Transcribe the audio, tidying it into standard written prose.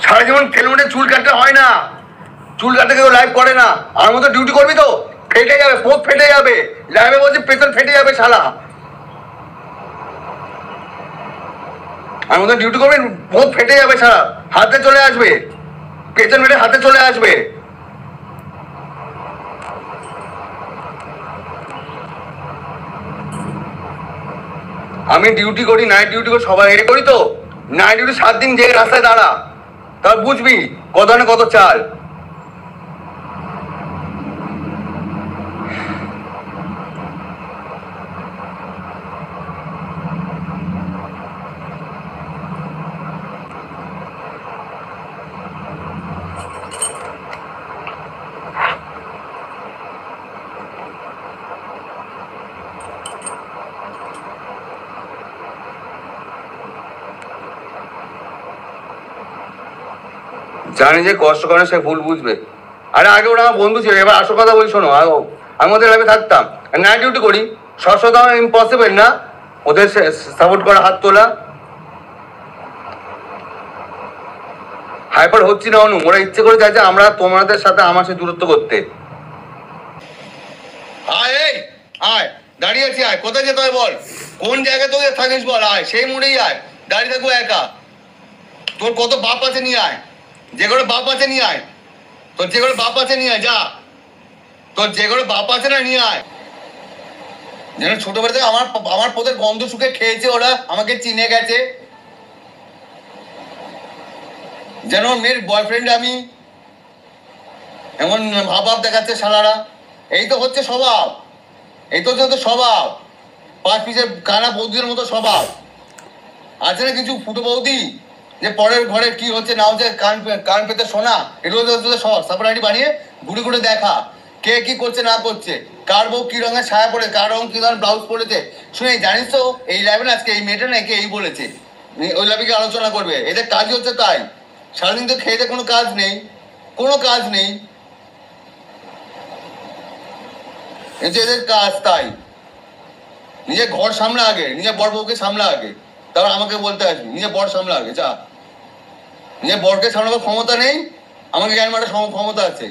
সারা জীবন হেলমেটে চুল কাটতে হয় না, চুল কাটতে কেউ লাইভ করে না। আমার মতো ডিউটি করবি তো ফেটে যাবে, পোক ফেটে যাবে, লাইভে বলছি পেছন ফেটে যাবে শালা। আমার মতো ডিউটি করবি, পোক ফেটে যাবে শালা, হাতে চলে আসবে, পেছন ফেটে হাতে চলে আসবে। আমি ডিউটি করি, নাইট ডিউটি করি, সবাই এ করি তো। নাইট ডিউটি 7 দিন যে রাস্তায় দাঁড়া, তার বুঝবি কত না কত চাল। জানি যে কষ্ট করে সে ভুল বুঝবে। আরে আগে ওরা আমার বন্ধু ছিল, এবার আসল কথা বলি শোনো। আমি ওদের লাইফে থাকতাম, নাইট ডিউটি করি, সবসময় তো আমার ইম্পসিবল না ওদের সাপোর্ট করা, হাত তোলা। হাইপার হচ্ছি না অনু, ওরা ইচ্ছে করে চাইছে আমরা তোমাদের সাথে আমার সাথে দূরত্ব করতে। আয় এই আয়, দাঁড়িয়ে আছি, আয়, কোথায় যেতে হয় বল, কোন জায়গায় তোদের থাকিস বল, আয় সেই মুড়েই আয়, দাঁড়িয়ে থাকবো একা। তোর কত বাপ আছে নিয়ে আয়, যে করে বাপ আছে নিয়ে আয়, তোর যে করে বাপ আছে নিয়ে আয়, যা, তোর যে করে বাপ আছে না নিয়ে আয়। যেন ছোটবেলা থেকে আমার পথের গন্ধ শুকে খেয়েছে ওরা, আমাকে চিনে গেছে, যেন মেয়ের বয়ফ্রেন্ড আমি, এমন ভাব দেখাচ্ছে শালারা। এই তো হচ্ছে স্বভাব, এই তো হচ্ছে স্বভাব, 5 পিসের কানা বৌদির মতো স্বভাব। আছে না কিছু ফুটো বৌদি, যে পরের ঘরে কি হচ্ছে না হচ্ছে কান পেতে শোনা, এগুলো সাপারাটি বানিয়ে ঘুরে ঘুরে দেখা কে কি করছে না করছে, কার বউ কি রঙের ছায়া পড়ে, কার রঙ কি ধরনের ব্লাউজ পড়েছে। শুনে জানিস তো এই লাইভে আজকে এই মেয়েটা নাকি এই বলেছে, ওই লাইভে আলোচনা করবে। এদের কাজ হচ্ছে তাই, সারাদিন তো খেয়ে কোনো কাজ নেই, কোনো কাজ নেই, এদের কাজ তাই। নিজের ঘর সামলা আগে, নিজের বর বউকে সামলা আগে, তারপর আমাকে বলতে আসবি নিজের বর সামলা আগে। যা, নিজের বরকে সামলাবার ক্ষমতা নেই, আমাকে জ্ঞান মারার ক্ষমতা আছে।